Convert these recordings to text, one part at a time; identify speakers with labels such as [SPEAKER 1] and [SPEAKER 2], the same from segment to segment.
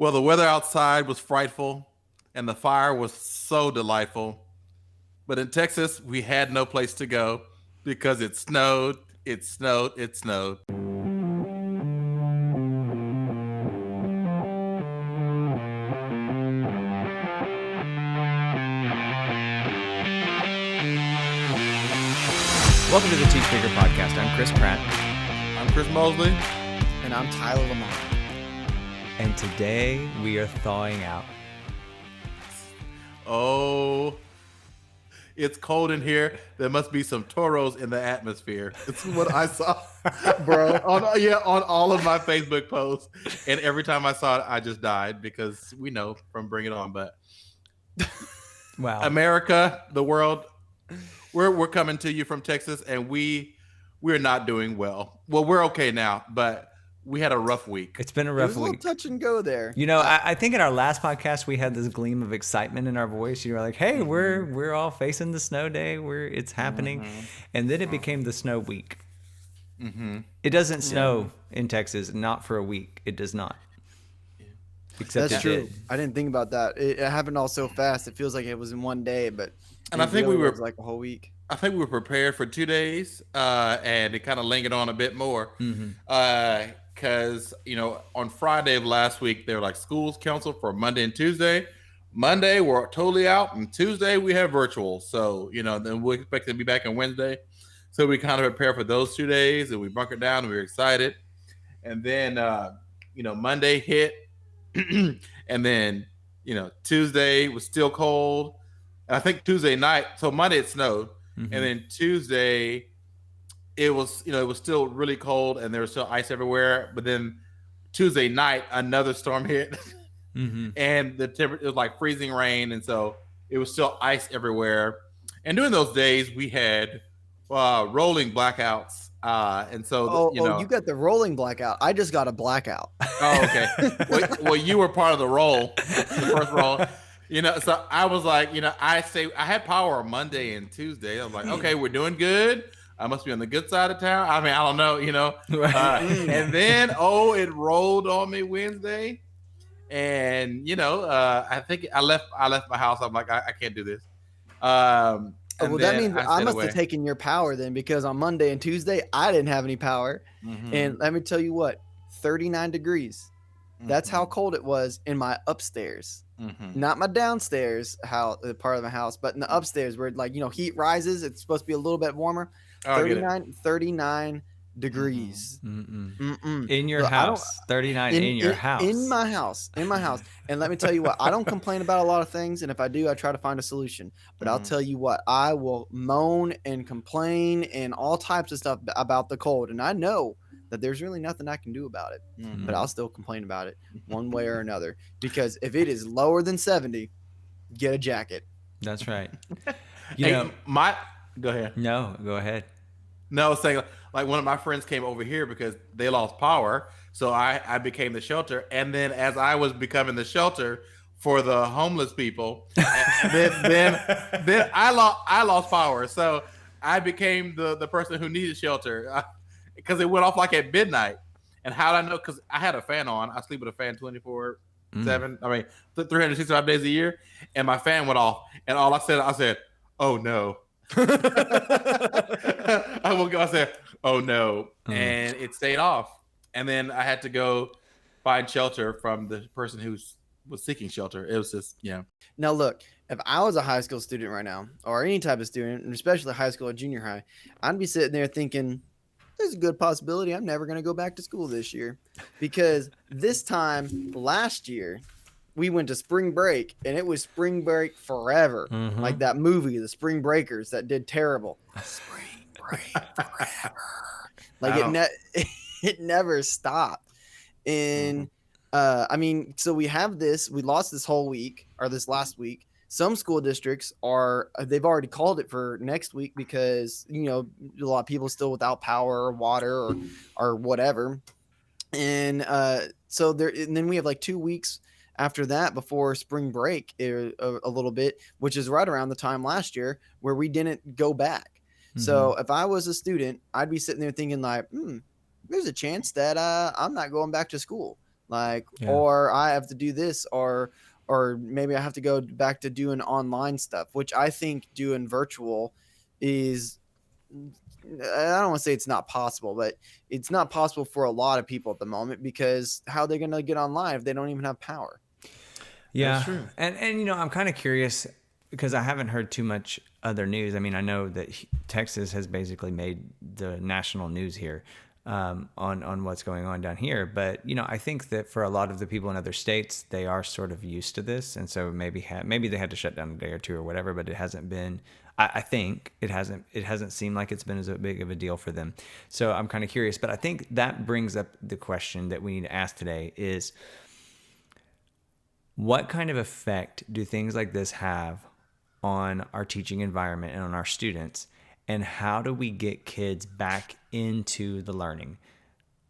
[SPEAKER 1] Well, the weather outside was frightful and the fire was so delightful. But in Texas, we had no place to go because it snowed, it snowed, it snowed.
[SPEAKER 2] Welcome to the Teach Bigger podcast. I'm Chris Pratt.
[SPEAKER 1] I'm Chris Mosley.
[SPEAKER 3] And I'm Tyler Lamont.
[SPEAKER 2] And today we are thawing out.
[SPEAKER 1] Oh, it's cold in here. There must be some toros in the atmosphere. It's what I saw, bro. On all of my Facebook posts. And every time I saw it, I just died because we know from Bring It On. But
[SPEAKER 2] Wow.
[SPEAKER 1] America, the world, we're coming to you from Texas, and we're not doing well. Well, we're okay now, but we had a rough week.
[SPEAKER 2] It's been a
[SPEAKER 3] It
[SPEAKER 2] rough
[SPEAKER 3] was a little
[SPEAKER 2] week.
[SPEAKER 3] touch and go there.
[SPEAKER 2] You know, I think in our last podcast we had this gleam of excitement in our voice. You were like, "Hey, we're all facing the snow day. It's happening," and then it became the snow week. It doesn't snow in Texas, not for a week. It does not. Except
[SPEAKER 3] That's
[SPEAKER 2] it
[SPEAKER 3] true.
[SPEAKER 2] did.
[SPEAKER 3] I didn't think about that. It happened all so fast. It feels like it was in one day, but
[SPEAKER 1] And I think we were
[SPEAKER 3] was like a whole week.
[SPEAKER 1] I think we were prepared for 2 days, and it kind of lingered on a bit more. Because, on Friday of last week, they were like schools canceled for Monday and Tuesday. Monday, we're totally out. And Tuesday, we have virtual. So, then we expect to be back on Wednesday. So we kind of prepared for those 2 days, and we bunkered down, and we were excited. And then, Monday hit. And then, Tuesday was still cold. And I think Tuesday night, so Monday it snowed. And then Tuesday, it was still really cold and there was still ice everywhere. But then Tuesday night, another storm hit, and the temperature, it was like freezing rain, and so it was still ice everywhere. And during those days, we had rolling blackouts, and so
[SPEAKER 3] you got the rolling blackout. I just got a blackout.
[SPEAKER 1] Oh, okay. well, you were part of the roll, the first roll. So I was like, I had power on Monday and Tuesday. I was like, okay, we're doing good. I must be on the good side of town. I mean, I don't know, and then, it rolled on me Wednesday. And, I think I left my house. I'm like, I can't do this.
[SPEAKER 3] That means I must
[SPEAKER 1] away.
[SPEAKER 3] have taken your power then, because on Monday and Tuesday, I didn't have any power. And let me tell you what, 39 degrees. That's how cold it was in my upstairs. Not my downstairs part of the house, but in the upstairs where heat rises. It's supposed to be a little bit warmer. 39 degrees.
[SPEAKER 2] In your house. 39 in your house.
[SPEAKER 3] In my house. And let me tell you what, I don't complain about a lot of things. And if I do, I try to find a solution. But I'll tell you what, I will moan and complain and all types of stuff about the cold. And I know that there's really nothing I can do about it, but I'll still complain about it one way or another, because if it is lower than 70, get a jacket.
[SPEAKER 2] That's right.
[SPEAKER 1] Go ahead.
[SPEAKER 2] No, go ahead.
[SPEAKER 1] No, I was saying, like, one of my friends came over here because they lost power. So I became the shelter. And then as I was becoming the shelter for the homeless people, then I lost power. So I became the person who needed shelter. Because it went off like at midnight. And how did I know? Because I had a fan on. I sleep with a fan 24/7. I mean, 365 days a year. And my fan went off. And all I said, oh no. I woke up, I said, oh no. And it stayed off. And then I had to go find shelter from the person who was seeking shelter. It was just,
[SPEAKER 3] Now look, if I was a high school student right now, or any type of student, and especially high school or junior high, I'd be sitting there thinking, there's a good possibility I'm never going to go back to school this year, because this time last year we went to spring break and it was spring break forever. Like that movie, The Spring Breakers, that did terrible. Spring break forever. Like it never stopped. And so we lost this whole week, or this last week. Some school districts they've already called it for next week because, a lot of people still without power or water or whatever. And and then we have like 2 weeks after that before spring break, a little bit, which is right around the time last year where we didn't go back. So if I was a student, I'd be sitting there thinking like, there's a chance that I'm not going back to school. like,
[SPEAKER 2] Yeah.
[SPEAKER 3] or I have to do this, or maybe I have to go back to doing online stuff, which I think doing virtual is, I don't want to say it's not possible, but it's not possible for a lot of people at the moment, because how are they going to get online if they don't even have power?
[SPEAKER 2] Yeah.
[SPEAKER 1] true.
[SPEAKER 2] And you know, I'm kind of curious because I haven't heard too much other news. I mean, I know that Texas has basically made the national news here on what's going on down here. But you know, I think that for a lot of the people in other states, they are sort of used to this, and so maybe they had to shut down a day or two or whatever. But it hasn't been. I think it hasn't seemed like it's been as big of a deal for them. So I'm kind of curious. But I think that brings up the question that we need to ask today is, what kind of effect do things like this have on our teaching environment and on our students? And how do we get kids back into the learning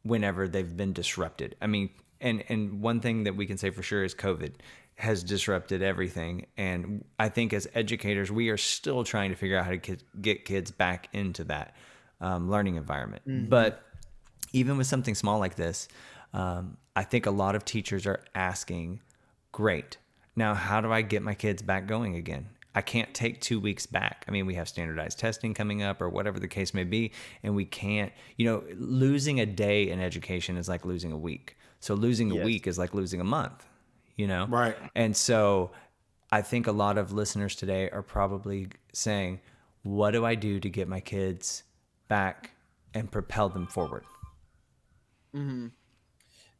[SPEAKER 2] whenever they've been disrupted? I mean, and one thing that we can say for sure is COVID has disrupted everything. And I think as educators, we are still trying to figure out how to get kids back into that learning environment.
[SPEAKER 3] Mm-hmm.
[SPEAKER 2] But even with something small like this, I think a lot of teachers are asking, great, now how do I get my kids back going again? I can't take 2 weeks back. I mean, we have standardized testing coming up or whatever the case may be, and we can't, you know, losing a day in education is like losing a week. So losing a
[SPEAKER 3] Yes.
[SPEAKER 2] week is like losing a month, you know?
[SPEAKER 1] Right.
[SPEAKER 2] And so I think a lot of listeners today are probably saying, what do I do to get my kids back and propel them forward?
[SPEAKER 3] Mm-hmm.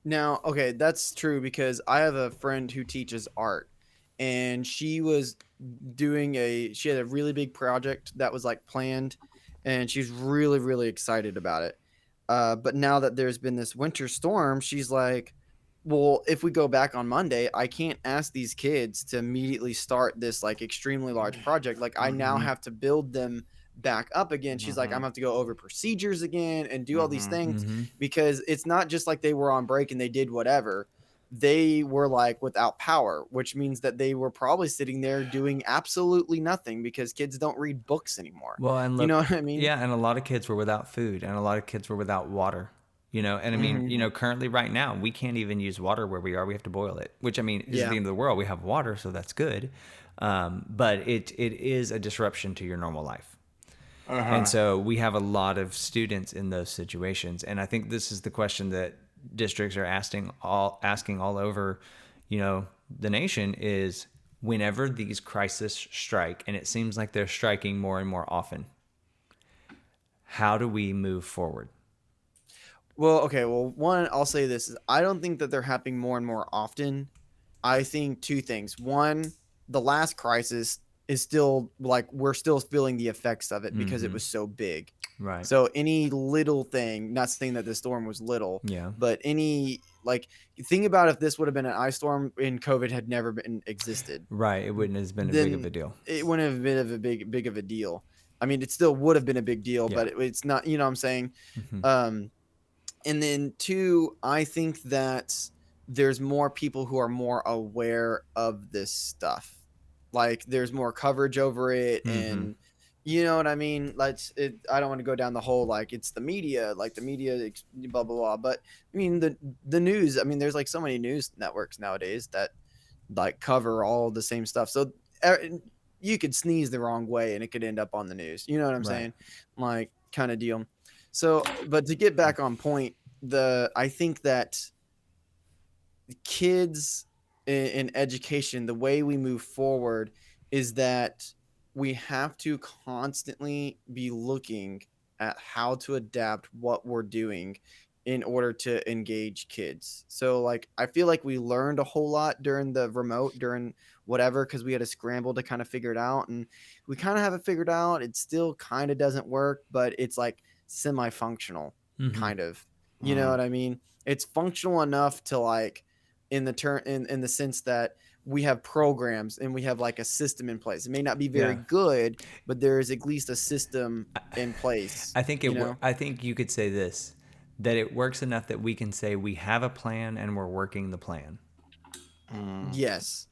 [SPEAKER 3] Now, okay, that's true, because I have a friend who teaches art, and she had a really big project that was like planned, and she's really, really excited about it. But now that there's been this winter storm, she's like, well, if we go back on Monday, I can't ask these kids to immediately start this like extremely large project. Like, I now have to build them back up again. She's like, I'm gonna have to go over procedures again and do all these things, because it's not just like they were on break and they did whatever. They were like without power, which means that they were probably sitting there doing absolutely nothing, because kids don't read books anymore.
[SPEAKER 2] Well, and look,
[SPEAKER 3] You know what I mean?
[SPEAKER 2] yeah, and a lot of kids were without food, and a lot of kids were without water. You know, and I mean, you know, currently right now we can't even use water where we are. We have to boil it, which I mean is
[SPEAKER 3] Yeah.
[SPEAKER 2] the end of the world. We have water, so that's good, but it is a disruption to your normal life. And so we have a lot of students in those situations, and I think this is the question that districts are asking all over, you know, the nation is, whenever these crises strike, and it seems like they're striking more and more often, how do we move forward?
[SPEAKER 3] Well, okay. Well, one, I'll say this is, I don't think that they're happening more and more often. I think two things. One, the last crisis is still like, we're still feeling the effects of it because it was so big.
[SPEAKER 2] Right.
[SPEAKER 3] So any little thing, not saying that the storm was little,
[SPEAKER 2] Yeah.
[SPEAKER 3] but any, like, think about if this would have been an ice storm and COVID had never been existed.
[SPEAKER 2] Right. It wouldn't have been as big of a deal.
[SPEAKER 3] It wouldn't have been of a big of a deal. I mean, it still would have been a big deal,
[SPEAKER 2] Yeah.
[SPEAKER 3] but it's not, you know what I'm saying? And then two, I think that there's more people who are more aware of this stuff. Like, there's more coverage over it, and you know what I mean? I don't want to go down the whole, like, it's the media, like the media, blah, blah, blah. But I mean, the news, I mean, there's like so many news networks nowadays that like cover all the same stuff. So you could sneeze the wrong way and it could end up on the news. You know what I'm saying? Like, kind of deal. So, but to get back on point, I think that kids in education, the way we move forward is that we have to constantly be looking at how to adapt what we're doing in order to engage kids. So like, I feel like we learned a whole lot during the remote, during whatever, because we had to scramble to kind of figure it out, and we kind of have it figured out. It still kind of doesn't work, but it's like semi-functional, kind of, you know what I mean? It's functional enough to, like, in the sense that we have programs and we have like a system in place. It may not be very good, but there is at least a system in place.
[SPEAKER 2] I think I think you could say this, that it works enough that we can say we have a plan and we're working the plan.
[SPEAKER 3] Yes.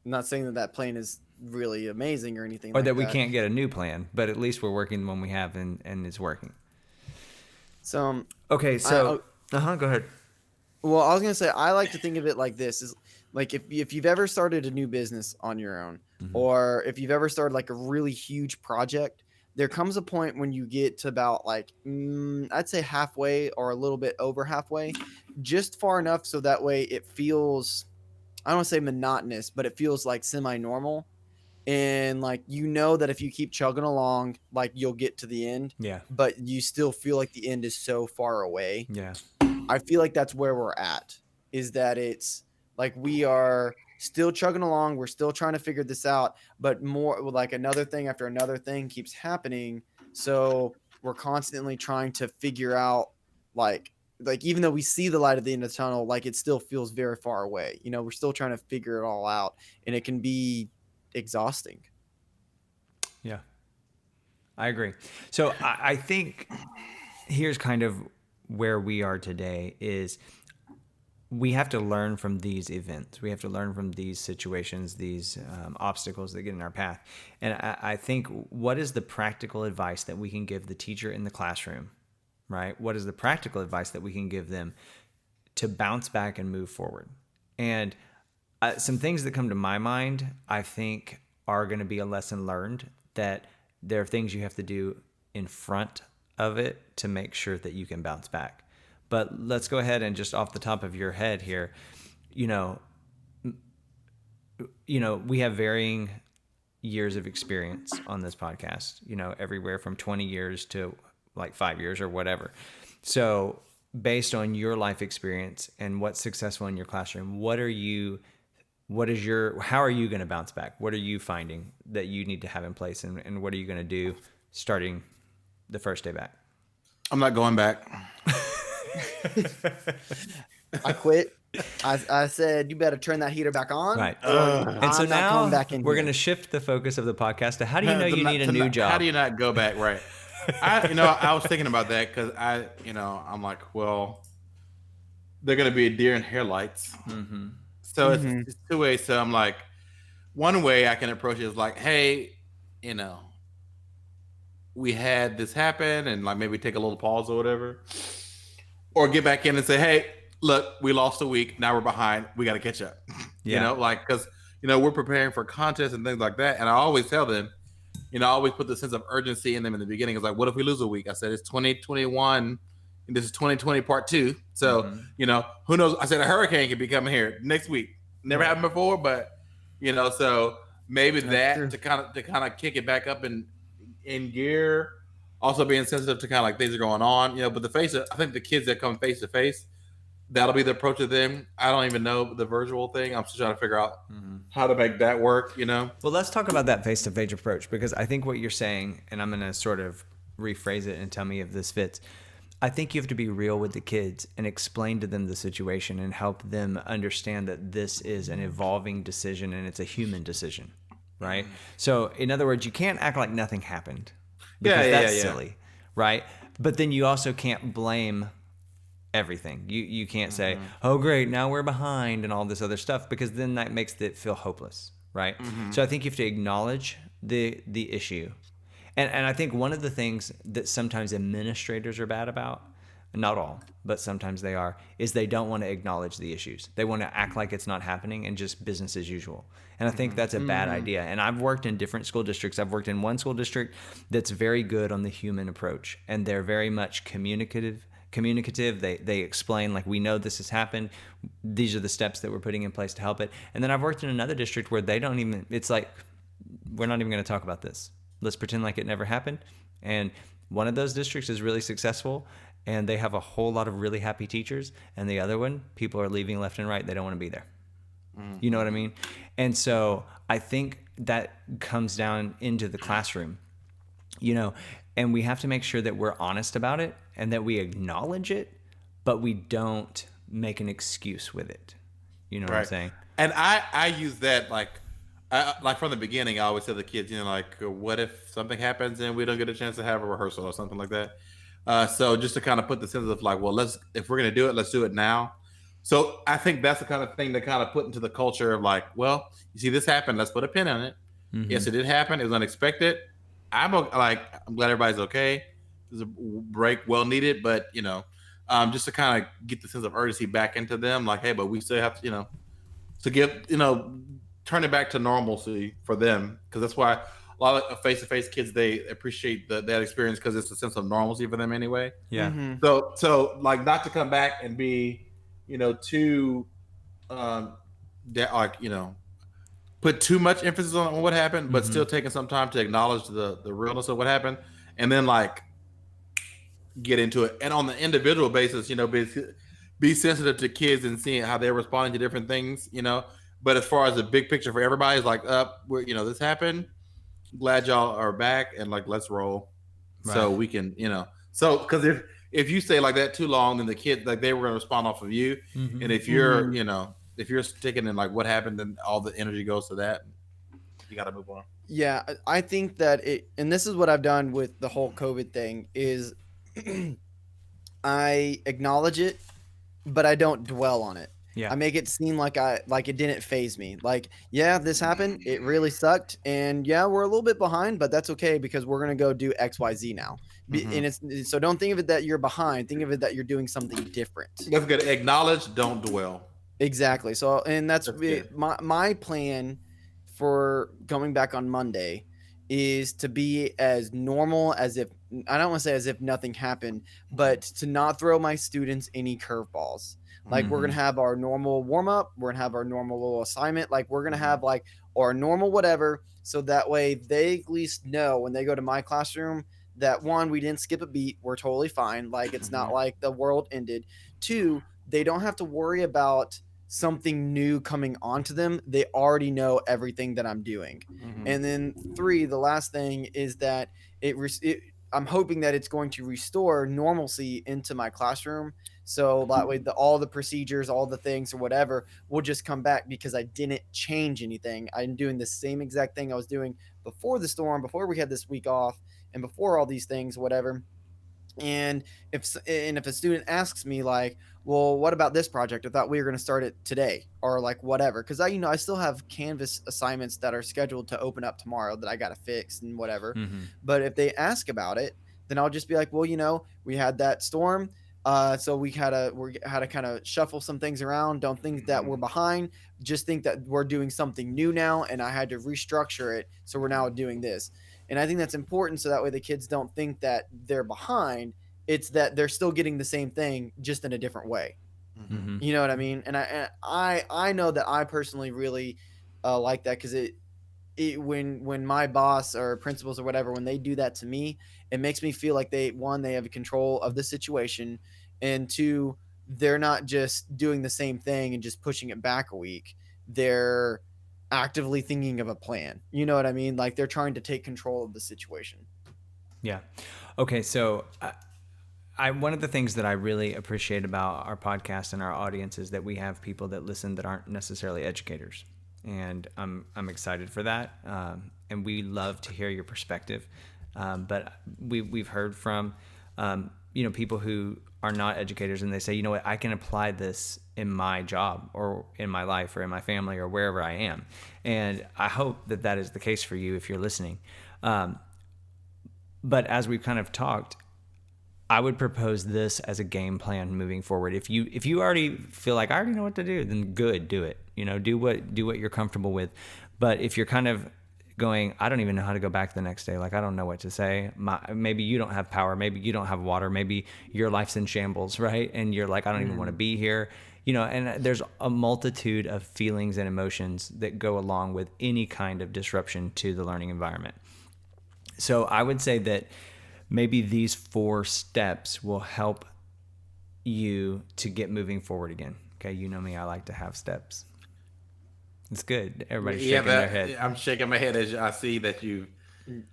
[SPEAKER 3] I'm not saying that plan is really amazing or anything,
[SPEAKER 2] or like that we can't get a new plan, but at least we're working the one we have, and it's working.
[SPEAKER 3] So
[SPEAKER 2] okay, so go ahead.
[SPEAKER 3] Well, I was gonna say I like to think of it like this: is like if you've ever started a new business on your own,
[SPEAKER 2] Mm-hmm.
[SPEAKER 3] or if you've ever started like a really huge project, there comes a point when you get to about like I'd say halfway or a little bit over halfway, just far enough so that way it feels, I don't want to say monotonous, but it feels like semi-normal. And like you know that if you keep chugging along, like you'll get to the end,
[SPEAKER 2] Yeah.
[SPEAKER 3] but you still feel like the end is so far away.
[SPEAKER 2] Yeah.
[SPEAKER 3] I feel like that's where we're at, is that it's like we are still chugging along, we're still trying to figure this out, but more like another thing after another thing keeps happening. So we're constantly trying to figure out like even though we see the light at the end of the tunnel, like it still feels very far away. You know, we're still trying to figure it all out, and it can be exhausting.
[SPEAKER 2] Yeah. I agree. So I think here's kind of where we are today is we have to learn from these events. We have to learn from these situations, these obstacles that get in our path. And I think what is the practical advice that we can give the teacher in the classroom, right? What is the practical advice that we can give them to bounce back and move forward? And some things that come to my mind, I think, are going to be a lesson learned, that there are things you have to do in front of it to make sure that you can bounce back. But let's go ahead and just off the top of your head here, you know, we have varying years of experience on this podcast, everywhere from 20 years to like 5 years or whatever. So based on your life experience and what's successful in your classroom, how are you going to bounce back? What are you finding that you need to have in place, and what are you going to do starting the first day back?
[SPEAKER 1] I'm not going back.
[SPEAKER 3] I quit. I said, you better turn that heater back on.
[SPEAKER 2] Right. And so
[SPEAKER 3] I'm not
[SPEAKER 2] now
[SPEAKER 3] coming back in
[SPEAKER 2] we're
[SPEAKER 3] here.
[SPEAKER 2] going to shift the focus of the podcast to how do you know you need a new job?
[SPEAKER 1] How do you not go back? Right. I was thinking about that because I'm like, well, they're going to be a deer in headlights.
[SPEAKER 2] Mm-hmm.
[SPEAKER 1] So it's two ways. So I'm like, one way I can approach it is like, hey, we had this happen, and like maybe take a little pause or whatever, or get back in and say, hey, look, we lost a week. Now we're behind. We got to catch up.
[SPEAKER 2] Yeah.
[SPEAKER 1] Because we're preparing for contests and things like that. And I always tell them, I always put the sense of urgency in them in the beginning. It's like, what if we lose a week? I said, it's 2021. And this is 2020 part 2. So, who knows? I said, a hurricane could be coming here next week. Never happened before, but, so maybe that to kind of kick it back up in gear. Also being sensitive to kind of like things are going on, but I think the kids that come face to face, that'll be the approach of them. I don't even know the virtual thing. I'm still trying to figure out how to make that work, Well,
[SPEAKER 2] let's talk about that face-to-face approach, because I think what you're saying, and I'm going to sort of rephrase it and tell me if this fits. I think you have to be real with the kids and explain to them the situation and help them understand that this is an evolving decision and it's a human decision, right? So in other words, you can't act like nothing happened, because that's silly, right? But then you also can't blame everything. You can't say, oh great, now we're behind and all this other stuff, because then that makes it feel hopeless, right? So I think you have to acknowledge the issue. And I think one of the things that sometimes administrators are bad about, not all, but sometimes they are, is they don't want to acknowledge the issues. They want to act like it's not happening and just business as usual. And I think that's a bad idea. And I've worked in different school districts. I've worked in one school district that's very good on the human approach, and they're very much communicative. They explain, like, we know this has happened. These are the steps that we're putting in place to help it. And then I've worked in another district where they don't even, it's like, we're not even going to talk about this. Let's pretend like it never happened. And one of those districts is really successful, and they have a whole lot of really happy teachers. And the other one, people are leaving left and right. They don't want to be there. You know what I mean? And so I think that comes down into the classroom, and we have to make sure that we're honest about it and that we acknowledge it, but we don't make an excuse with it. You know what I'm saying?
[SPEAKER 1] And I use that like from the beginning. I always tell the kids, like, what if something happens and we don't get a chance to have a rehearsal or something like that? So just to kind of put the sense of like, well, if we're going to do it, let's do it now. So I think that's the kind of thing to kind of put into the culture of like, well, you see this happen, let's put a pin on it. Yes, it did happen. It was unexpected. I'm glad everybody's okay. It was a break, well needed, but just to kind of get the sense of urgency back into them. Like, hey, but we still have to, to get, turn it back to normalcy for them, because that's why a lot of face-to-face kids, they appreciate that experience because it's a sense of normalcy for them anyway.
[SPEAKER 2] Yeah.
[SPEAKER 1] So like, not to come back and be, too, like, put too much emphasis on what happened, but still taking some time to acknowledge the realness of what happened, and then like get into it. And on the individual basis, be sensitive to kids and seeing how they're responding to different things, But as far as the big picture for everybody, is like, we're, this happened. Glad y'all are back, and like, let's roll. Right. So we can, so because if you stay like that too long, then the kid, like, they were going to respond off of you. And if you're, if you're sticking in like what happened, then all the energy goes to that. You got to move on.
[SPEAKER 3] Yeah, I think that and this is what I've done with the whole COVID thing, is I acknowledge it, but I don't dwell on it. Yeah. I make it seem like it didn't faze me. Like, yeah, this happened. It really sucked. And yeah, we're a little bit behind, but that's okay, because we're going to go do XYZ now. And so don't think of it that you're behind. Think of it that you're doing something different.
[SPEAKER 1] That's good. Acknowledge, don't dwell.
[SPEAKER 3] Exactly. So, and that's my plan for going back on Monday is to be as normal as if, I don't want to say as if nothing happened, but to not throw my students any curveballs. Like, we're going to have our normal warm up. We're going to have our normal little assignment. Like, we're going to have like our normal whatever. So that way they at least know when they go to my classroom that, one, we didn't skip a beat. We're totally fine. Like, it's not like the world ended. Two, they don't have to worry about something new coming onto them. They already know everything that I'm doing. And then three, the last thing is that I'm hoping that it's going to restore normalcy into my classroom. So that way all the procedures, all the things or whatever will just come back, because I didn't change anything. I'm doing the same exact thing I was doing before the storm, before we had this week off, and before all these things, whatever. And if a student asks me like, well, what about this project? I thought we were going to start it today, or like whatever. Cause I still have Canvas assignments that are scheduled to open up tomorrow that I got to fix and whatever. But if they ask about it, then I'll just be like, well, we had that storm. So we had to kind of shuffle some things around. Don't think that we're behind. Just think that we're doing something new now, and I had to restructure it. So we're now doing this. And I think that's important, so that way the kids don't think that they're behind. It's that they're still getting the same thing, just in a different way. You know what I mean? And I know that I personally really like that, because when my boss or principals or whatever, when they do that to me, it makes me feel like they have control of the situation, and two, they're not just doing the same thing and just pushing it back a week. They're actively thinking of a plan. You know what I mean? Like, they're trying to take control of the situation.
[SPEAKER 2] Yeah. Okay. So one of the things that I really appreciate about our podcast and our audience is that we have people that listen that aren't necessarily educators. And I'm excited for that. And we love to hear your perspective. But we've heard from, people who are not educators, and they say, you know what, I can apply this in my job or in my life or in my family or wherever I am. And I hope that that is the case for you if you're listening. But as we've kind of talked, I would propose this as a game plan moving forward. If you already feel like I already know what to do, then good, do it. Do what you're comfortable with. But if you're kind of going, I don't even know how to go back the next day. Like, I don't know what to say. Maybe you don't have power. Maybe you don't have water. Maybe your life's in shambles, right? And you're like, I don't even want to be here. And there's a multitude of feelings and emotions that go along with any kind of disruption to the learning environment. So I would say that maybe these 4 steps will help you to get moving forward again. Okay, you know me, I like to have steps. It's good. Everybody's shaking their head.
[SPEAKER 1] I'm shaking my head as I see that you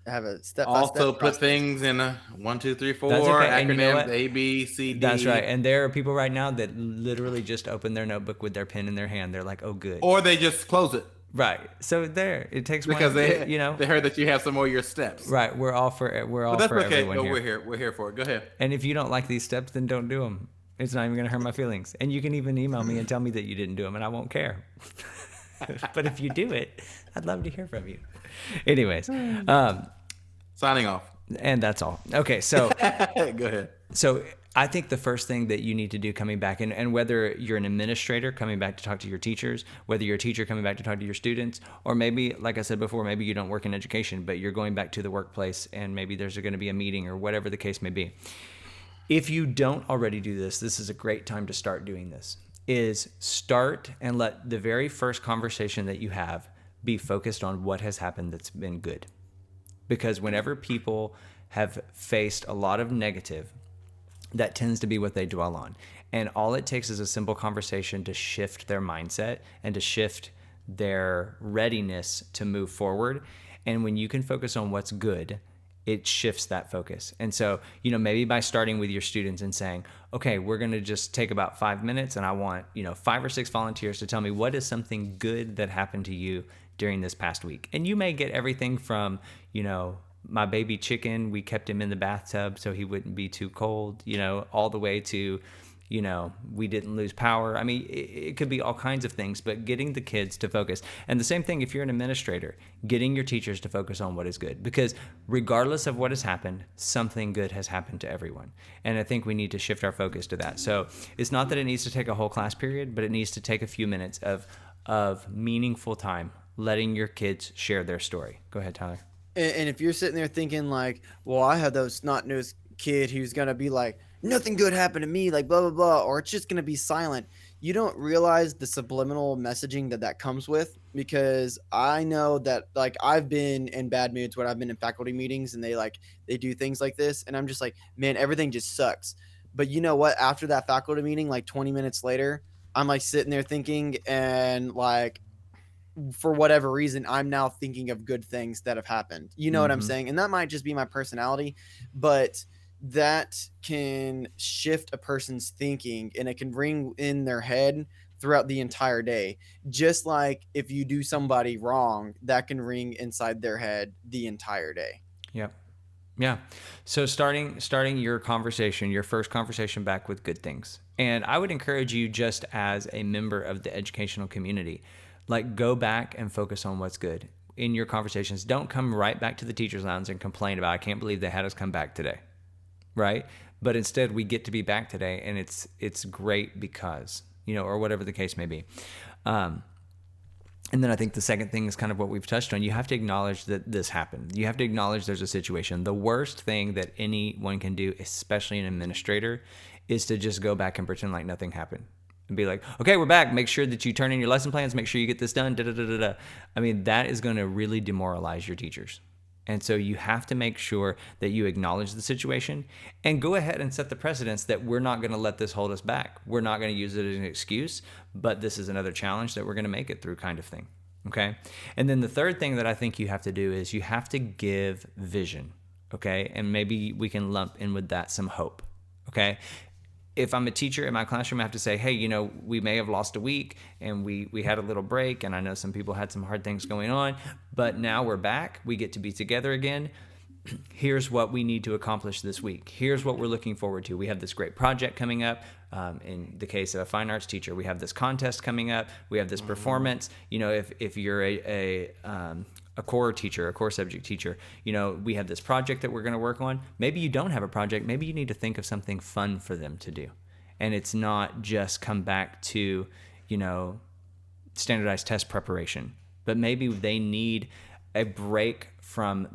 [SPEAKER 3] have a step
[SPEAKER 1] also put things in a 1, 2, 3, 4 acronyms, A, B, C, D.
[SPEAKER 2] That's right. And there are people right now that literally just open their notebook with their pen in their hand. They're like, oh, good.
[SPEAKER 1] Or they just close it.
[SPEAKER 2] Right. So there, it takes
[SPEAKER 1] because they heard that you have some more of your steps.
[SPEAKER 2] Right. We're all for everyone here.
[SPEAKER 1] We're here for it. Go ahead.
[SPEAKER 2] And if you don't like these steps, then don't do them. It's not even going to hurt my feelings. And you can even email me and tell me that you didn't do them, and I won't care. But if you do it, I'd love to hear from you. Anyways,
[SPEAKER 1] signing off.
[SPEAKER 2] And that's all. Okay, so
[SPEAKER 1] go ahead.
[SPEAKER 2] So I think the first thing that you need to do coming back, and whether you're an administrator coming back to talk to your teachers, whether you're a teacher coming back to talk to your students, or maybe, like I said before, maybe you don't work in education, but you're going back to the workplace and maybe there's going to be a meeting or whatever the case may be. If you don't already do this, this is a great time to start doing this, is start and let the very first conversation that you have be focused on what has happened that's been good. Because whenever people have faced a lot of negative, that tends to be what they dwell on. And all it takes is a simple conversation to shift their mindset and to shift their readiness to move forward. And when you can focus on what's good, it shifts that focus. And so, maybe by starting with your students and saying, okay, we're going to just take about 5 minutes and I want, 5 or 6 volunteers to tell me what is something good that happened to you during this past week. And you may get everything from, my baby chicken, we kept him in the bathtub so he wouldn't be too cold, all the way to, we didn't lose power. I mean, it could be all kinds of things, but getting the kids to focus. And the same thing if you're an administrator, getting your teachers to focus on what is good, because regardless of what has happened, something good has happened to everyone. And I think we need to shift our focus to that. So it's not that it needs to take a whole class period, but it needs to take a few minutes of meaningful time, letting your kids share their story. Go ahead, Tyler.
[SPEAKER 3] And if you're sitting there thinking like, well, I had those snot-nosed kid who's going to be like, nothing good happened to me, like blah, blah, blah, or it's just going to be silent. You don't realize the subliminal messaging that comes with, because I know that like I've been in bad moods when I've been in faculty meetings and they do things like this. And I'm just like, man, everything just sucks. But you know what? After that faculty meeting, like 20 minutes later, I'm like sitting there thinking, and like, for whatever reason, I'm now thinking of good things that have happened. You know what I'm saying? And that might just be my personality, but that can shift a person's thinking and it can ring in their head throughout the entire day. Just like if you do somebody wrong, that can ring inside their head the entire day.
[SPEAKER 2] Yep. Yeah. So starting your conversation, your first conversation back with good things. And I would encourage you, just as a member of the educational community, like go back and focus on what's good in your conversations. Don't come right back to the teacher's lounge and complain about, I can't believe they had us come back today. Right? But instead we get to be back today and it's great because, or whatever the case may be. And then I think the second thing is kind of what we've touched on. You have to acknowledge that this happened. You have to acknowledge there's a situation. The worst thing that anyone can do, especially an administrator, is to just go back and pretend like nothing happened. And be like, okay, we're back. Make sure that you turn in your lesson plans. Make sure you get this done. Da, da, da, da, da. I mean, that is going to really demoralize your teachers. And so you have to make sure that you acknowledge the situation and go ahead and set the precedence that we're not going to let this hold us back. We're not going to use it as an excuse, but this is another challenge that we're going to make it through, kind of thing. Okay. And then the third thing that I think you have to do is you have to give vision. Okay. And maybe we can lump in with that some hope. Okay. If I'm a teacher in my classroom, I have to say, hey, we may have lost a week and we had a little break, and I know some people had some hard things going on, but now we're back. We get to be together again. Here's what we need to accomplish this week. Here's what we're looking forward to. We have this great project coming up. In the case of a fine arts teacher, we have this contest coming up. We have this performance. If you're a core teacher, a core subject teacher, we have this project that we're going to work on. Maybe you don't have a project. Maybe you need to think of something fun for them to do. And it's not just come back to, standardized test preparation, but maybe they need a break from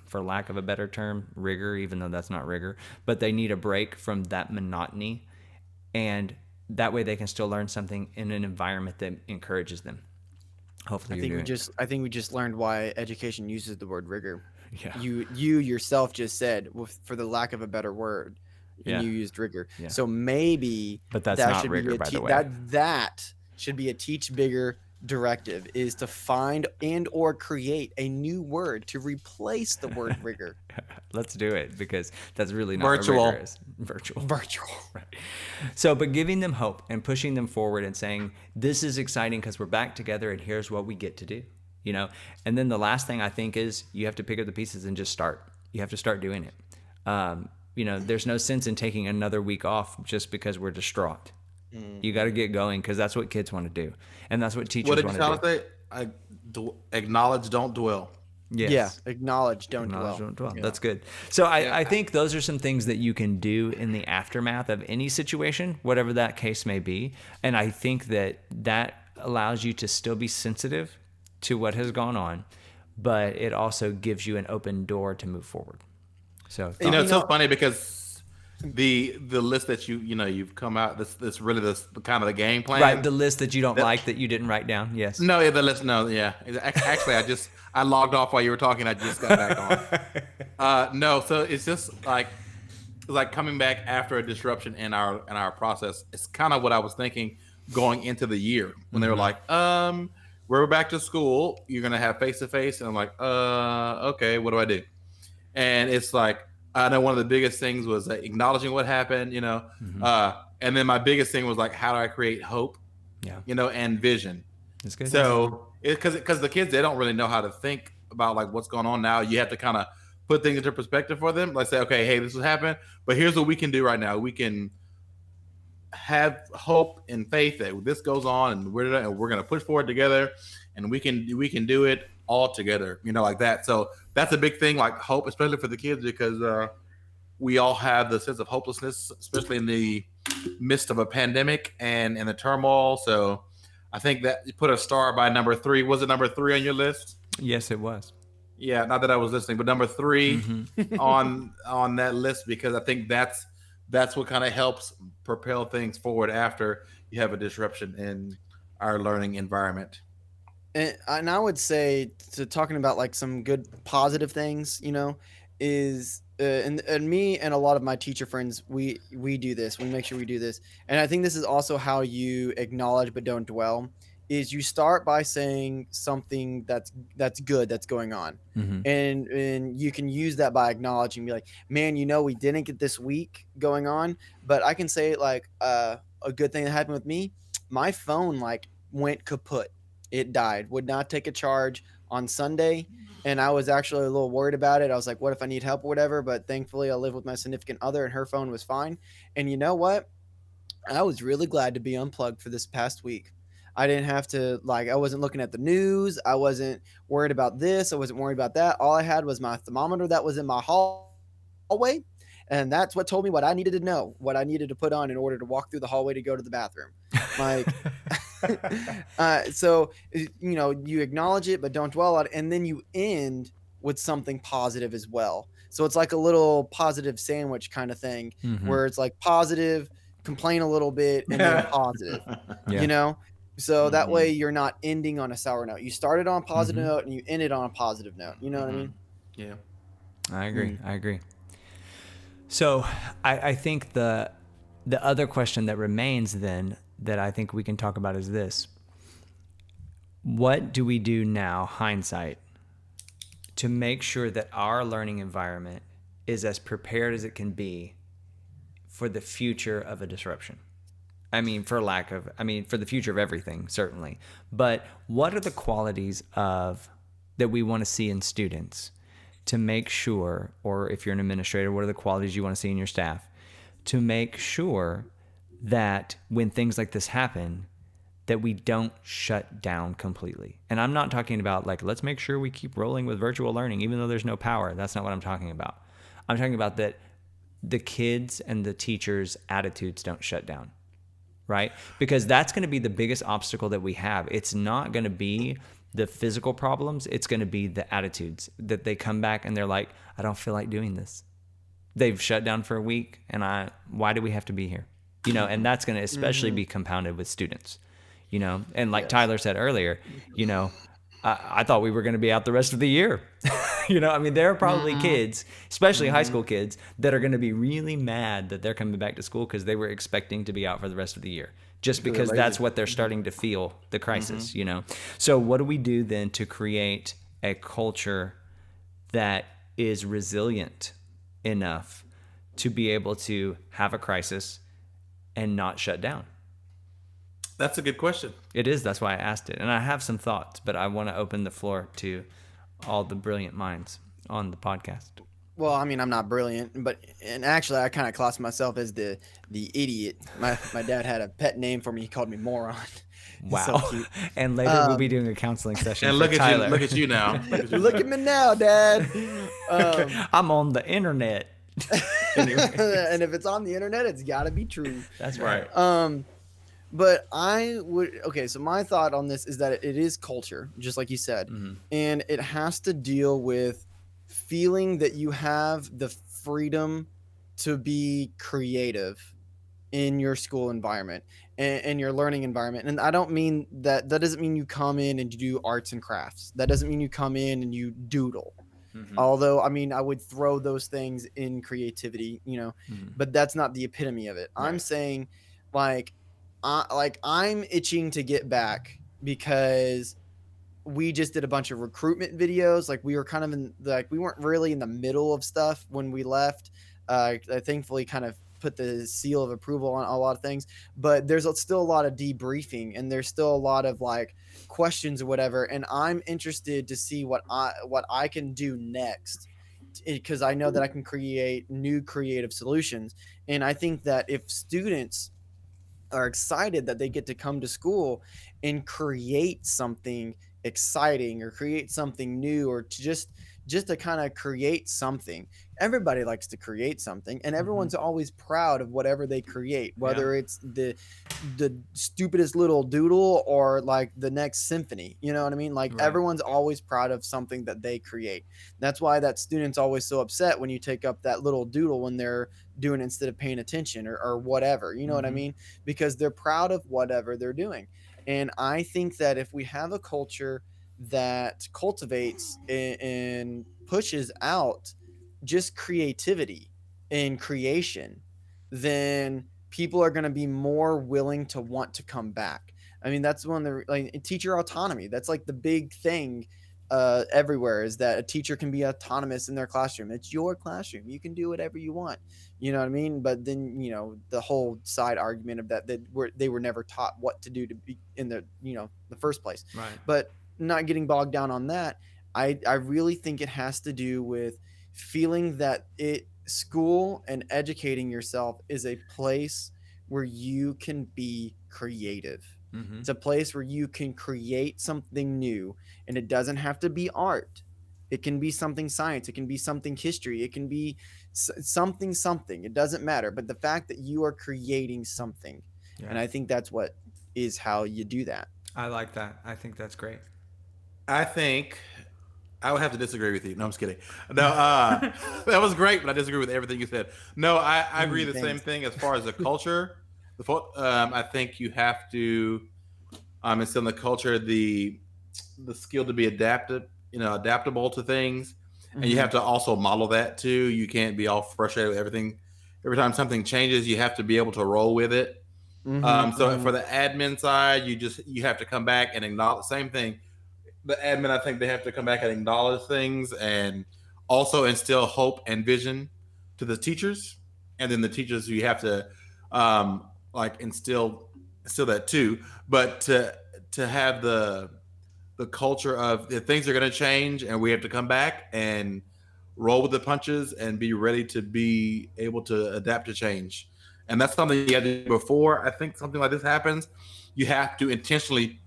[SPEAKER 2] for lack of a better term, rigor, even though that's not rigor, but they need a break from that monotony. And that way they can still learn something in an environment that encourages them. Hopefully,
[SPEAKER 3] I think we just learned why education uses the word rigor.
[SPEAKER 2] Yeah.
[SPEAKER 3] You yourself just said, for the lack of a better word, and you used rigor.
[SPEAKER 2] Yeah.
[SPEAKER 3] So maybe,
[SPEAKER 2] but that's not rigor, by the way.
[SPEAKER 3] That should be a teach bigger directive, is to find and or create a new word to replace the word rigor.
[SPEAKER 2] Let's do it, because that's really not
[SPEAKER 1] virtual.
[SPEAKER 2] What rigor is. Virtual.
[SPEAKER 3] Right.
[SPEAKER 2] So, but giving them hope and pushing them forward and saying, this is exciting because we're back together and here's what we get to do, And then the last thing I think is you have to pick up the pieces and just start. You have to start doing it. There's no sense in taking another week off just because we're distraught. You got to get going, because that's what kids want to do. And that's what teachers want to do.
[SPEAKER 1] What did you say? Acknowledge, don't dwell.
[SPEAKER 2] Yes.
[SPEAKER 3] Yeah, acknowledge, don't
[SPEAKER 2] Acknowledge,
[SPEAKER 3] dwell.
[SPEAKER 2] don't dwell.
[SPEAKER 1] Yeah.
[SPEAKER 2] That's good. So
[SPEAKER 1] Yeah.
[SPEAKER 2] I think those are some things that you can do in the aftermath of any situation, whatever that case may be. And I think that allows you to still be sensitive to what has gone on, but it also gives you an open door to move forward. So
[SPEAKER 1] It's so funny because the list that you've come out, this really the kind of the game plan.
[SPEAKER 2] right, the list that you don't like that you didn't write down. Yes.
[SPEAKER 1] No, yeah, the list. No, yeah. Actually, I logged off while you were talking. I just got back on. No, so it's just like coming back after a disruption in our process. It's kind of what I was thinking going into the year when they were like, we're back to school. You're gonna have face to face, and I'm like, okay, what do I do? And it's like I know one of the biggest things was acknowledging what happened, and then my biggest thing was like, how do I create hope,
[SPEAKER 2] Yeah.
[SPEAKER 1] and vision.
[SPEAKER 2] That's good.
[SPEAKER 1] So because the kids, they don't really know how to think about like what's going on now. You have to kind of put things into perspective for them. Like say, okay, hey, this has happened, but here's what we can do right now. We can have hope and faith that this goes on, and we're going to push forward together, and we can do it all together, like that. So that's a big thing, like hope, especially for the kids, because we all have the sense of hopelessness, especially in the midst of a pandemic and in the turmoil. So I think that you put a star by number 3. Was it number 3 on your list?
[SPEAKER 2] Yes, it was.
[SPEAKER 1] Yeah, not that I was listening, but number 3 on that list, because I think that's what kind of helps propel things forward after you have a disruption in our learning environment.
[SPEAKER 3] And I would say, to talking about like some good positive things, is and me and a lot of my teacher friends, we do this. We make sure we do this, and I think this is also how you acknowledge but don't dwell. Is you start by saying something that's good that's going on, and you can use that by acknowledging, be like, man, we didn't get this week going on, but I can say like a good thing that happened with me. My phone like went kaput. It died, would not take a charge on Sunday. And I was actually a little worried about it. I was like, what if I need help or whatever? But thankfully I live with my significant other and her phone was fine. And you know what? I was really glad to be unplugged for this past week. I didn't have to, I wasn't looking at the news. I wasn't worried about this. I wasn't worried about that. All I had was my thermometer that was in my hallway. And that's what told me what I needed to know, what I needed to put on in order to walk through the hallway to go to the bathroom. Like, so, you acknowledge it, but don't dwell on it. And then you end with something positive as well. So it's like a little positive sandwich kind of thing where it's like positive, complain a little bit, and then positive, So that way you're not ending on a sour note. You started on a positive note and you ended on a positive note. You know what I mean?
[SPEAKER 1] Yeah.
[SPEAKER 2] I agree. So I think the other question that remains then that I think we can talk about is this. What do we do now, hindsight, to make sure that our learning environment is as prepared as it can be for the future of a disruption? For the future of everything, certainly. But what are the qualities that we want to see in students to make sure, or if you're an administrator, what are the qualities you want to see in your staff to make sure that when things like this happen, that we don't shut down completely? And I'm not talking about let's make sure we keep rolling with virtual learning, even though there's no power. That's not what I'm talking about. I'm talking about that the kids and the teachers' attitudes don't shut down, right? Because that's going to be the biggest obstacle that we have. It's not going to be the physical problems. It's going to be the attitudes that they come back and they're like, I don't feel like doing this. They've shut down for a week and why do we have to be here? And that's going to especially be compounded with students, and like Tyler said earlier, I thought we were going to be out the rest of the year. There are probably kids, especially high school kids, that are going to be really mad that they're coming back to school because they were expecting to be out for the rest of the year, just because that's what they're starting to feel, the crisis, So what do we do then to create a culture that is resilient enough to be able to have a crisis and not shut down?
[SPEAKER 1] That's a good question.
[SPEAKER 2] It is. That's why I asked it. And I have some thoughts, but I want to open the floor to all the brilliant minds on the podcast.
[SPEAKER 3] Well, I'm not brilliant, and actually I kind of class myself as the idiot. My dad had a pet name for me. He called me moron. He's so
[SPEAKER 2] Wow.
[SPEAKER 3] cute.
[SPEAKER 2] And later we'll be doing a counseling session
[SPEAKER 1] And
[SPEAKER 2] for
[SPEAKER 1] look at
[SPEAKER 2] Tyler.
[SPEAKER 1] you, look at you now. Look at you
[SPEAKER 3] Look
[SPEAKER 1] now.
[SPEAKER 3] at me now, Dad.
[SPEAKER 2] I'm on the internet.
[SPEAKER 3] And if it's on the internet, it's got to be true.
[SPEAKER 2] That's right.
[SPEAKER 3] But I would so my thought on this is that it is culture, just like you said, and it has to deal with feeling that you have the freedom to be creative in your school environment and your learning environment. And I don't mean that doesn't mean you come in and you do arts and crafts. That doesn't mean you come in and you doodle. Although, I mean, I would throw those things in creativity, but that's not the epitome of it. Right. I'm saying I'm itching to get back because we just did a bunch of recruitment videos. Like we were kind of we weren't really in the middle of stuff when we left. I thankfully kind of put the seal of approval on a lot of things, but there's still a lot of debriefing and there's still a lot of questions or whatever. And I'm interested to see what I can do next, because I know that I can create new creative solutions. And I think that if students are excited that they get to come to school and create something exciting or create something new, or just to kind of create something. Everybody likes to create something, and everyone's always proud of whatever they create, whether it's the stupidest little doodle or the next symphony. You know what I mean? Right. Everyone's always proud of something that they create. That's why that student's always so upset when you take up that little doodle when they're doing it instead of paying attention or whatever. You know what I mean? Because they're proud of whatever they're doing. And I think that if we have a culture that cultivates and pushes out just creativity and creation, then people are going to be more willing to want to come back. I mean, that's one of the teacher autonomy. That's the big thing everywhere, is that a teacher can be autonomous in their classroom. It's your classroom. You can do whatever you want. You know what I mean? But then, the whole side argument of that they were never taught what to do to be in the first place. Right. But not getting bogged down on that, I really think it has to do with feeling that school and educating yourself is a place where you can be creative. It's a place where you can create something new, and it doesn't have to be art. It can be something science. It can be something history. It can be something. It doesn't matter. But the fact that you are creating something, and I think that's what is how you do that.
[SPEAKER 2] I like that. I think that's great.
[SPEAKER 1] I think I would have to disagree with you. No, I'm just kidding. No, that was great, but I disagree with everything you said. No, I agree the same thing as far as the culture. I think you have to instill in the culture the skill to be adaptable to things, and you have to also model that too. You can't be all frustrated with everything. Every time something changes, you have to be able to roll with it. So for the admin side, you have to come back and acknowledge the same thing. The admin, I think they have to come back and acknowledge things and also instill hope and vision to the teachers. And then the teachers, you have to instill that too. But to have the culture of the things are going to change, and we have to come back and roll with the punches and be ready to be able to adapt to change. And that's something you have to do before I think something like this happens. You have to intentionally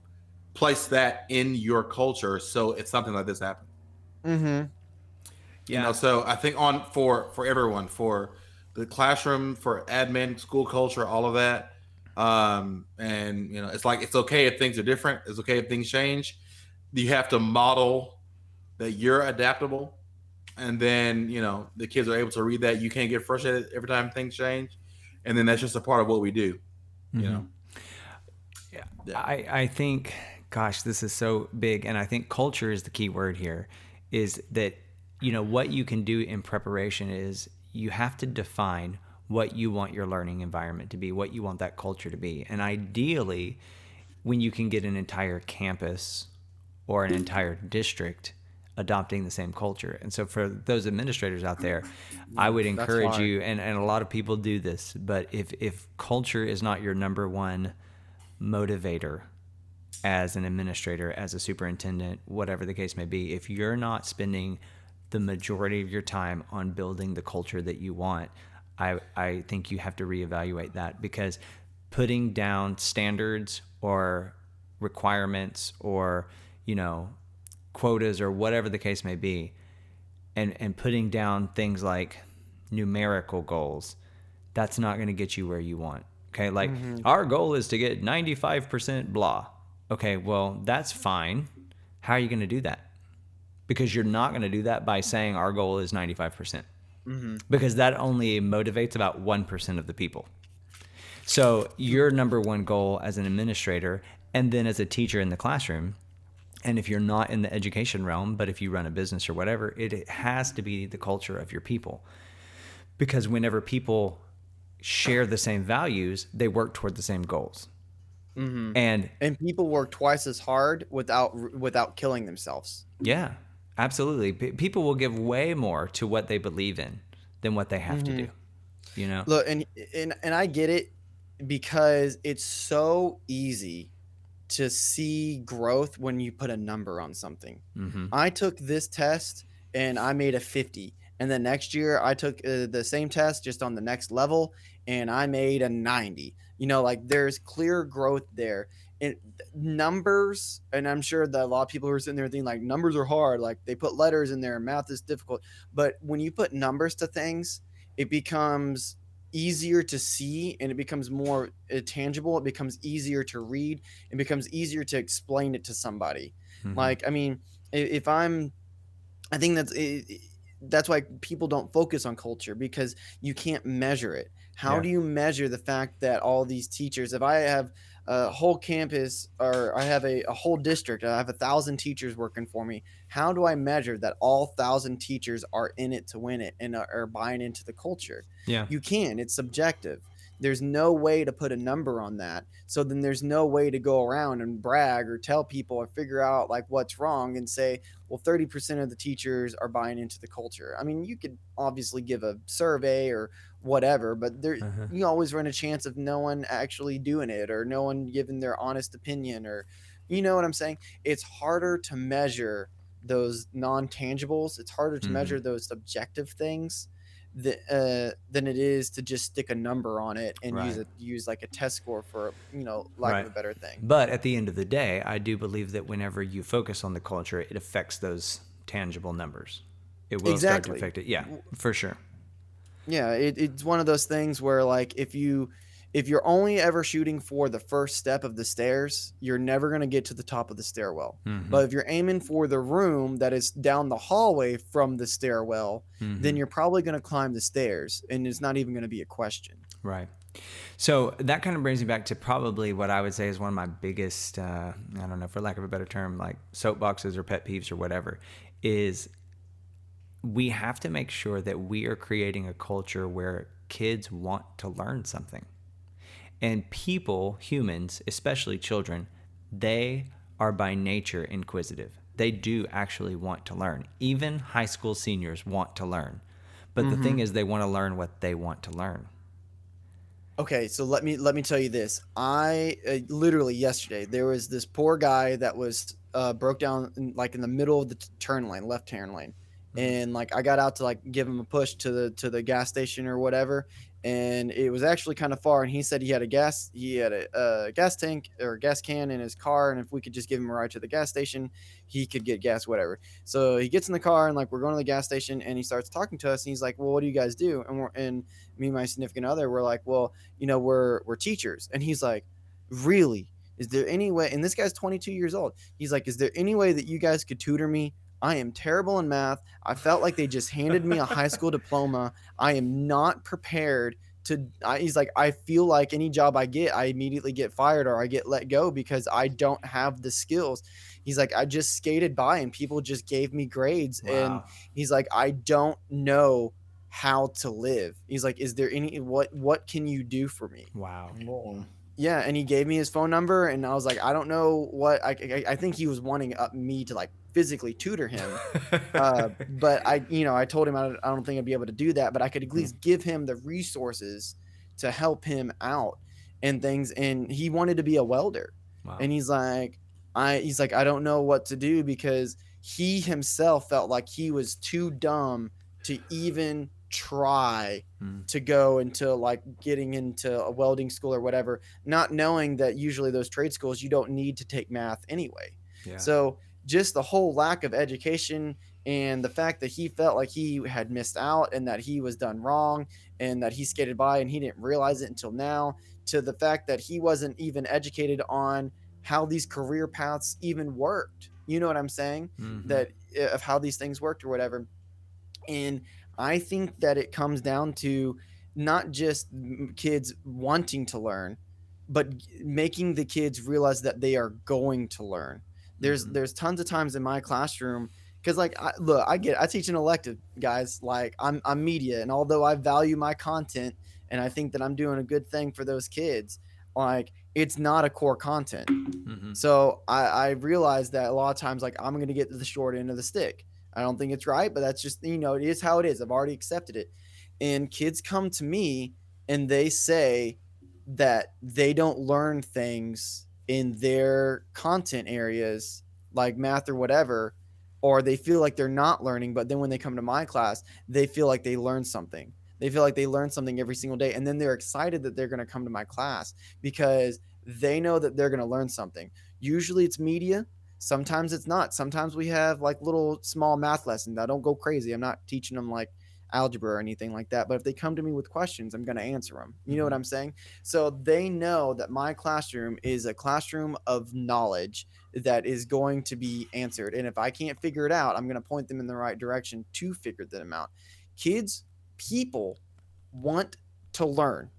[SPEAKER 1] place that in your culture so it's something like this happens.
[SPEAKER 2] Yeah.
[SPEAKER 1] So I think for everyone, for the classroom, for admin, school culture, all of that. And it's okay if things are different. It's okay if things change. You have to model that you're adaptable, and then the kids are able to read that. You can't get frustrated every time things change, and then that's just a part of what we do.
[SPEAKER 2] Yeah. I think, gosh, this is so big, and I think culture is the key word here. Is that what you can do in preparation is you have to define what you want your learning environment to be, what you want that culture to be. And ideally, when you can get an entire campus or an entire district adopting the same culture. And so for those administrators out there, I would encourage you, and a lot of people do this, but if culture is not your number one motivator as an administrator, as a superintendent, whatever the case may be, if you're not spending the majority of your time on building the culture that you want, I think you have to reevaluate that, because putting down standards or requirements or, you know, quotas or whatever the case may be, and putting down things like numerical goals, that's not going to get you where you want. Okay, like our goal is to get 95% blah. Okay, well, that's fine. How are you going to do that? Because you're not going to do that by saying our goal is 95%. Because that only motivates about 1% of the people. So your number one goal as an administrator and then as a teacher in the classroom, and if you're not in the education realm, but if you run a business or whatever, it has to be the culture of your people. Because whenever people share the same values, they work toward the same goals. And
[SPEAKER 3] people work twice as hard without killing themselves.
[SPEAKER 2] yeah, absolutely. People will give way more to what they believe in than what they have to do. You know?
[SPEAKER 3] Look, and I get it, because it's so easy to see growth when you put a number on something. I took this test and I made a 50. And then next year I took the same test just on the next level and I made a 90. You know, like there's clear growth there. And numbers, and I'm sure that a lot of people who are sitting there thinking like numbers are hard, like they put letters in there and math is difficult. But when you put numbers to things, it becomes easier to see and it becomes more tangible. It becomes easier to read. It becomes easier to explain it to somebody. Like, I mean, if I'm, I think that's why people don't focus on culture, because you can't measure it. How do you measure the fact that all these teachers, if I have a whole campus or I have a whole district, I have 1,000 teachers working for me, how do I measure that all 1,000 teachers are in it to win it and are buying into the culture?
[SPEAKER 2] Yeah.
[SPEAKER 3] You can. It's subjective. There's no way to put a number on that. So then there's no way to go around and brag or tell people or figure out like what's wrong and say, well, 30% of the teachers are buying into the culture. I mean, you could obviously give a survey or whatever, but there you always run a chance of no one actually doing it or no one giving their honest opinion, or you know what I'm saying? It's harder to measure those non-tangibles. It's harder to measure those subjective things than it is to just stick a number on it and use like a test score for, you know, lack of a better thing.
[SPEAKER 2] But at the end of the day, I do believe that whenever you focus on the culture, it affects those tangible numbers. It will start to affect it. Yeah, for sure.
[SPEAKER 3] Yeah, it's one of those things where like if you're only ever shooting for the first step of the stairs, you're never going to get to the top of the stairwell. But if you're aiming for the room that is down the hallway from the stairwell, then you're probably going to climb the stairs and it's not even going to be a question.
[SPEAKER 2] Right. So that kind of brings me back to probably what I would say is one of my biggest, I don't know, for lack of a better term, like soapboxes or pet peeves or whatever, is we have to make sure that we are creating a culture where kids want to learn something. And people, humans, especially children, they are by nature inquisitive. They do actually want to learn. Even high school seniors want to learn. But the thing is, they want to learn what they want to learn.
[SPEAKER 3] Okay, so let me tell you this. I literally yesterday there was this poor guy that was broke down in the middle of the left turn lane, and like I got out to like give him a push to the gas station or whatever, and it was actually kind of far, and he said he had a gas tank or a gas can in his car, and if we could just give him a ride to the gas station, he could get gas, whatever. So he gets in the car and like we're going to the gas station, and he starts talking to us, and he's like, well, what do you guys do? And me and my significant other were like, well, you know, we're teachers. And he's like, really? Is there any way? And this guy's 22 years old. He's like, is there any way that you guys could tutor me? I am terrible in math. I felt like they just handed me a high school diploma. I am not prepared to. He's like, I feel like any job I get, I immediately get fired or I get let go because I don't have the skills. He's like, I just skated by and people just gave me grades.
[SPEAKER 2] Wow.
[SPEAKER 3] And he's like, I don't know how to live. He's like, is there any, what can you do for me?
[SPEAKER 2] Wow.
[SPEAKER 3] Yeah. And he gave me his phone number and I was like, I don't know what, I think he was wanting me to like physically tutor him. But I told him I don't think I'd be able to do that, but I could at least give him the resources to help him out and things. And he wanted to be a welder.
[SPEAKER 2] Wow.
[SPEAKER 3] And he's like, I don't know what to do because he himself felt like he was too dumb to even try to go into like getting into a welding school or whatever, not knowing that usually those trade schools, you don't need to take math anyway.
[SPEAKER 2] Yeah.
[SPEAKER 3] So just the whole lack of education and the fact that he felt like he had missed out and that he was done wrong and that he skated by and he didn't realize it until now, to the fact that he wasn't even educated on how these career paths even worked. You know what I'm saying? That of how these things worked or whatever. And I think that it comes down to not just kids wanting to learn, but making the kids realize that they are going to learn. There's tons of times in my classroom, because like I teach an elective, guys. Like I'm media, and although I value my content and I think that I'm doing a good thing for those kids, like it's not a core content. So I realize that a lot of times, like, I'm going to get the short end of the stick. I don't think it's right, but that's just, it is how it is. I've already accepted it. And kids come to me and they say that they don't learn things in their content areas like math or whatever, or they feel like they're not learning. But then when they come to my class, they feel like they learn something. They feel like they learn something every single day. And then they're excited that they're going to come to my class because they know that they're going to learn something. Usually it's media. Sometimes it's not. Sometimes we have like little small math lessons. I don't go crazy. I'm not teaching them like algebra or anything like that. But if they come to me with questions, I'm going to answer them. You know what I'm saying? So they know that my classroom is a classroom of knowledge that is going to be answered. And if I can't figure it out, I'm going to point them in the right direction to figure them out. Kids, people want to learn.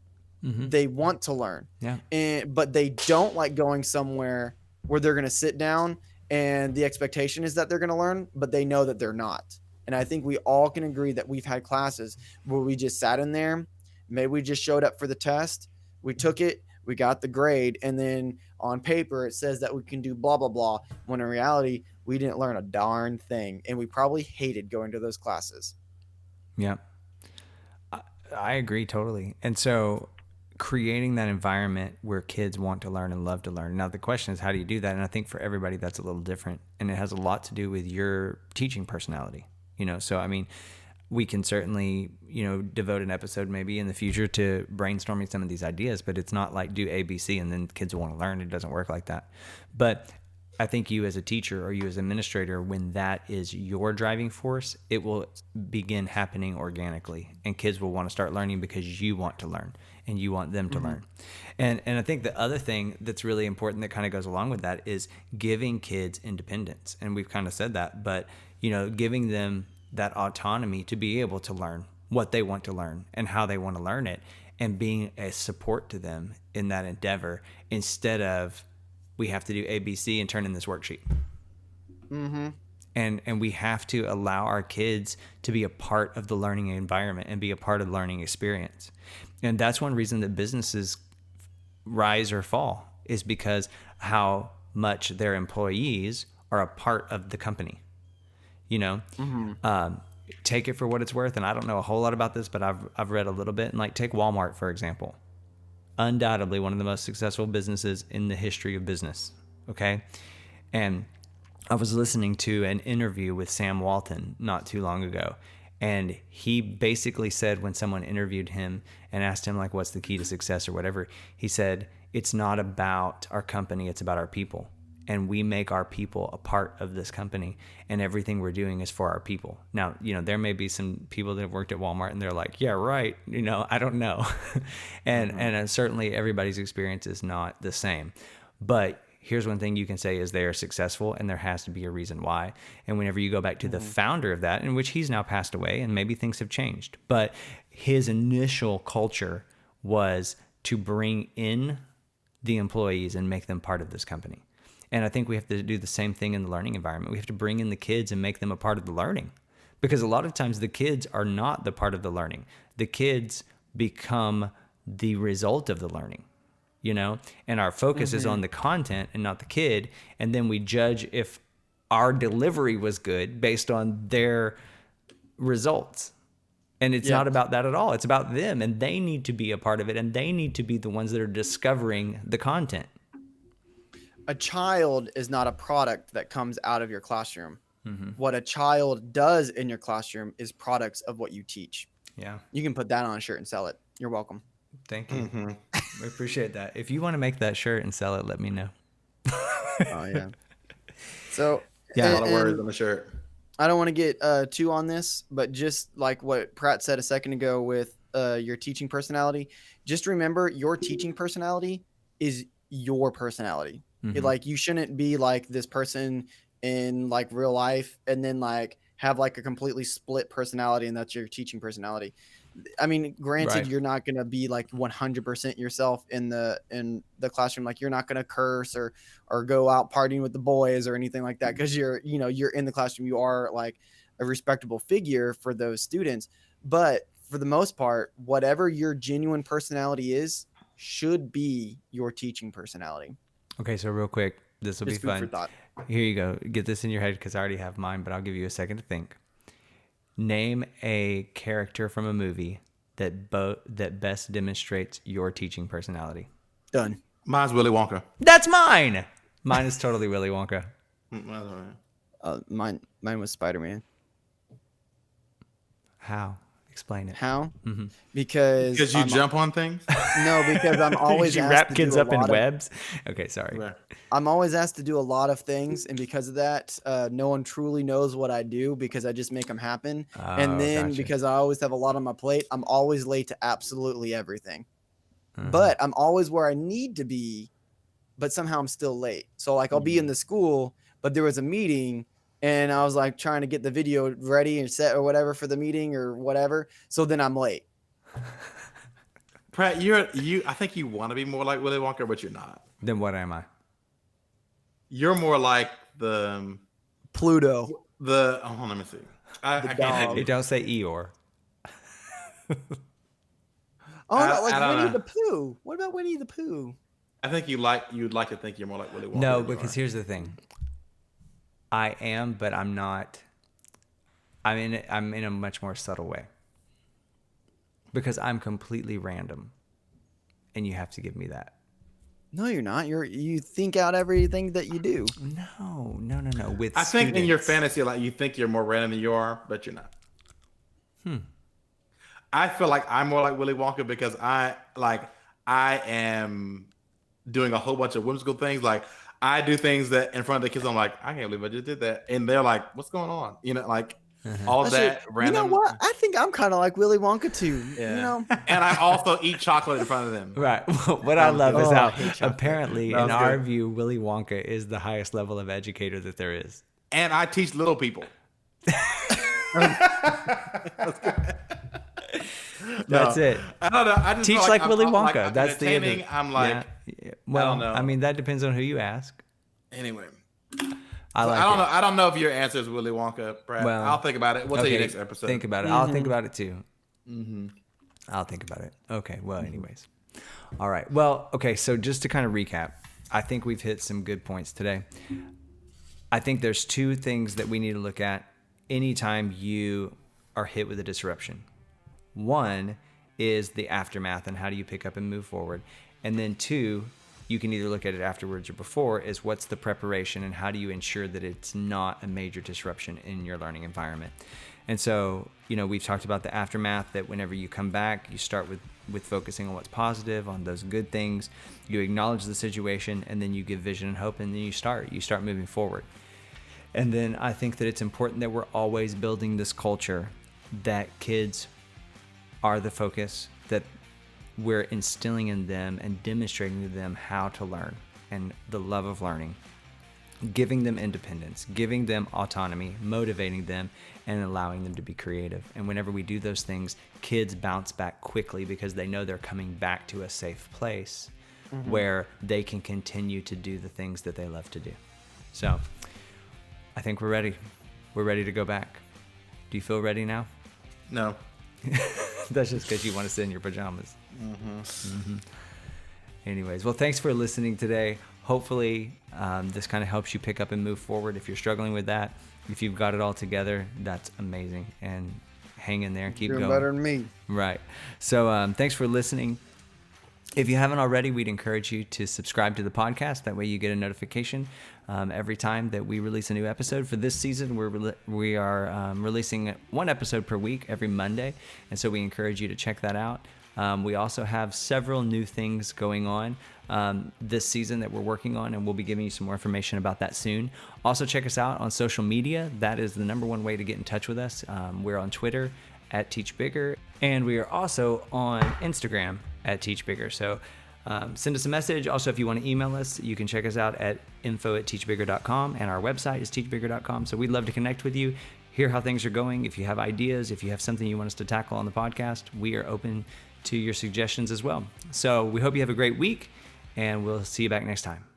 [SPEAKER 3] They want to learn. But they don't like going somewhere where they're going to sit down and the expectation is that they're going to learn, but they know that they're not. And I think we all can agree that we've had classes where we just sat in there. Maybe we just showed up for the test. We took it. We got the grade. And then on paper, it says that we can do blah, blah, blah. When in reality, we didn't learn a darn thing. And we probably hated going to those classes.
[SPEAKER 2] Yeah. I agree totally. And so creating that environment where kids want to learn and love to learn. Now, the question is, how do you do that? And I think for everybody, that's a little different. And it has a lot to do with your teaching personality. So, I mean, we can certainly, devote an episode maybe in the future to brainstorming some of these ideas, but it's not like do A, B, C, and then kids want to learn. It doesn't work like that. But I think you as a teacher or you as an administrator, when that is your driving force, it will begin happening organically, and kids will want to start learning because you want to learn and you want them to learn. And I think the other thing that's really important that kind of goes along with that is giving kids independence. And we've kind of said that, but giving them that autonomy to be able to learn what they want to learn and how they want to learn it, and being a support to them in that endeavor instead of we have to do A, B, C and turn in this worksheet. And we have to allow our kids to be a part of the learning environment and be a part of the learning experience. And that's one reason that businesses rise or fall, is because how much their employees are a part of the company. Take it for what it's worth. And I don't know a whole lot about this, but I've read a little bit. And like, take Walmart, for example. Undoubtedly one of the most successful businesses in the history of business. Okay. And I was listening to an interview with Sam Walton not too long ago. And he basically said, when someone interviewed him and asked him like, what's the key to success or whatever, he said, it's not about our company, it's about our people. And we make our people a part of this company, and everything we're doing is for our people. Now, there may be some people that have worked at Walmart and they're like, yeah, right. I don't know. And certainly everybody's experience is not the same. But here's one thing you can say is they are successful, and there has to be a reason why. And whenever you go back to the founder of that, in which he's now passed away and maybe things have changed, but his initial culture was to bring in the employees and make them part of this company. And I think we have to do the same thing in the learning environment. We have to bring in the kids and make them a part of the learning, because a lot of times the kids are not the part of the learning. The kids become the result of the learning, and our focus is on the content and not the kid. And then we judge if our delivery was good based on their results. And it's not about that at all. It's about them, and they need to be a part of it, and they need to be the ones that are discovering the content.
[SPEAKER 3] A child is not a product that comes out of your classroom. What a child does in your classroom is products of what you teach.
[SPEAKER 2] Yeah.
[SPEAKER 3] You can put that on a shirt and sell it. You're welcome.
[SPEAKER 2] Thank you. We appreciate that. If you want to make that shirt and sell it, let me know.
[SPEAKER 3] Oh yeah. So
[SPEAKER 2] Yeah.
[SPEAKER 1] A lot of words on the shirt.
[SPEAKER 3] I don't want to get too on this, but just like what Pratt said a second ago with your teaching personality, just remember your teaching personality is your personality. Like you shouldn't be like this person in like real life and then like have like a completely split personality and that's your teaching personality. I mean, granted,
[SPEAKER 2] Right.
[SPEAKER 3] you're not gonna be like 100% yourself in the classroom. Like you're not gonna curse or go out partying with the boys or anything like that because you're in the classroom. You are like a respectable figure for those students. But for the most part, whatever your genuine personality is should be your teaching personality.
[SPEAKER 2] Okay, so real quick, this will be
[SPEAKER 3] Just food for
[SPEAKER 2] fun.
[SPEAKER 3] thought.
[SPEAKER 2] Here you go. Get this in your head because I already have mine, but I'll give you a second to think. Name a character from a movie that best demonstrates your teaching personality.
[SPEAKER 3] Done.
[SPEAKER 1] Mine's Willy Wonka.
[SPEAKER 2] That's mine. Mine is totally Willy Wonka.
[SPEAKER 3] Mine was Spider-Man.
[SPEAKER 2] How? Explain it.
[SPEAKER 3] How?
[SPEAKER 2] Mm-hmm.
[SPEAKER 3] Because
[SPEAKER 1] you jump on things?
[SPEAKER 3] No, because I'm always
[SPEAKER 2] you
[SPEAKER 3] asked
[SPEAKER 2] wrap
[SPEAKER 3] to
[SPEAKER 2] kids
[SPEAKER 3] do a
[SPEAKER 2] up in
[SPEAKER 3] lot of-
[SPEAKER 2] webs. Okay, sorry.
[SPEAKER 1] Right.
[SPEAKER 3] I'm always asked to do a lot of things, and because of that, no one truly knows what I do because I just make them happen. And then
[SPEAKER 2] gotcha.
[SPEAKER 3] because I always have a lot on my plate, I'm always late to absolutely everything.
[SPEAKER 2] Uh-huh.
[SPEAKER 3] But I'm always where I need to be, but somehow I'm still late. So like I'll be in the school, but there was a meeting and I was like trying to get the video ready and set or whatever for the meeting or whatever. So then I'm late.
[SPEAKER 1] Pratt, I think you want to be more like Willy Wonka, but you're not.
[SPEAKER 2] Then what am I?
[SPEAKER 1] You're more like the
[SPEAKER 3] Pluto.
[SPEAKER 1] let me see. I
[SPEAKER 3] dog.
[SPEAKER 1] can't.
[SPEAKER 2] Hey, don't say Eeyore.
[SPEAKER 3] Oh, no, like
[SPEAKER 1] I don't
[SPEAKER 3] Winnie
[SPEAKER 1] know.
[SPEAKER 3] the Pooh. What about Winnie the Pooh?
[SPEAKER 1] I think you'd like to think you're more like Willy Wonka.
[SPEAKER 2] No,
[SPEAKER 1] than you
[SPEAKER 2] because
[SPEAKER 1] are.
[SPEAKER 2] here's the thing. I am, but I'm not. I'm in a much more subtle way. Because I'm completely random, and you have to give me that.
[SPEAKER 3] No, you're not. You think out everything that you do.
[SPEAKER 2] No. With
[SPEAKER 1] I think in your
[SPEAKER 2] students.
[SPEAKER 1] fantasy, like you think you're more random than you are, but you're not. I feel like I'm more like Willy Wonka because I am doing a whole bunch of whimsical things. Like I do things that in front of the kids, I'm like, I can't believe I just did that, and they're like, "What's going on?" Like all that random.
[SPEAKER 3] You know what? I think I'm kind of like Willy Wonka too.
[SPEAKER 1] Yeah.
[SPEAKER 3] You know.
[SPEAKER 1] And I also eat chocolate in front of them.
[SPEAKER 2] Right. What I love is
[SPEAKER 3] Oh, I
[SPEAKER 2] how
[SPEAKER 3] hate chocolate.
[SPEAKER 2] apparently
[SPEAKER 1] That
[SPEAKER 2] in
[SPEAKER 1] was
[SPEAKER 2] our
[SPEAKER 1] good.
[SPEAKER 2] view, Willy Wonka is the highest level of educator that there is.
[SPEAKER 1] And I teach little people.
[SPEAKER 2] That's it.
[SPEAKER 1] I don't know. I just
[SPEAKER 2] Teach
[SPEAKER 1] feel
[SPEAKER 2] like
[SPEAKER 1] I'm-
[SPEAKER 2] Willy
[SPEAKER 1] I'm
[SPEAKER 2] Wonka.
[SPEAKER 1] I'm
[SPEAKER 2] That's the other.
[SPEAKER 1] entertaining. I'm like,
[SPEAKER 2] yeah. Well,
[SPEAKER 1] know.
[SPEAKER 2] I mean, that depends on who you ask.
[SPEAKER 1] anyway.
[SPEAKER 2] I like
[SPEAKER 1] I don't
[SPEAKER 2] it.
[SPEAKER 1] know. I don't know if your answer is Willy Wonka, Brad.
[SPEAKER 2] Well,
[SPEAKER 1] I'll think about it. We'll tell you next episode.
[SPEAKER 2] Think about it. I'll think about it too. I'll think about it. Okay. Well, anyways. All right. Well, okay. So just to kind of recap, I think we've hit some good points today. I think there's two things that we need to look at anytime you are hit with a disruption. One is the aftermath and how do you pick up and move forward. And then two, you can either look at it afterwards or before, is what's the preparation and how do you ensure that it's not a major disruption in your learning environment. And so, we've talked about the aftermath, that whenever you come back, you start with focusing on what's positive, on those good things. You acknowledge the situation, and then you give vision and hope, and then you start moving forward. And then I think that it's important that we're always building this culture that kids are the focus, that we're instilling in them and demonstrating to them how to learn and the love of learning, giving them independence, giving them autonomy, motivating them, and allowing them to be creative. And whenever we do those things, kids bounce back quickly because they know they're coming back to a safe place where they can continue to do the things that they love to do. So I think we're ready. We're ready to go back. Do you feel ready now?
[SPEAKER 1] No.
[SPEAKER 2] That's just because you want to sit in your pajamas. Anyways, well, thanks for listening today. Hopefully, this kind of helps you pick up and move forward. If you're struggling with that, if you've got it all together, that's amazing. And hang in there and keep
[SPEAKER 3] Doing
[SPEAKER 2] going.
[SPEAKER 3] better than me.
[SPEAKER 2] Right. So thanks for listening. If you haven't already, we'd encourage you to subscribe to the podcast. That way you get a notification every time that we release a new episode. For this season, we are releasing one episode per week every Monday, and so we encourage you to check that out. We also have several new things going on this season that we're working on, and we'll be giving you some more information about that soon. Also, check us out on social media. That is the number one way to get in touch with us. We're on Twitter at Teach Bigger, and we are also on Instagram at Teach Bigger. So send us a message. Also, if you want to email us, you can check us out at info@teachbigger.com, and our website is teachbigger.com. So we'd love to connect with you, hear how things are going. If you have ideas, if you have something you want us to tackle on the podcast, we are open to your suggestions as well. So we hope you have a great week, and we'll see you back next time.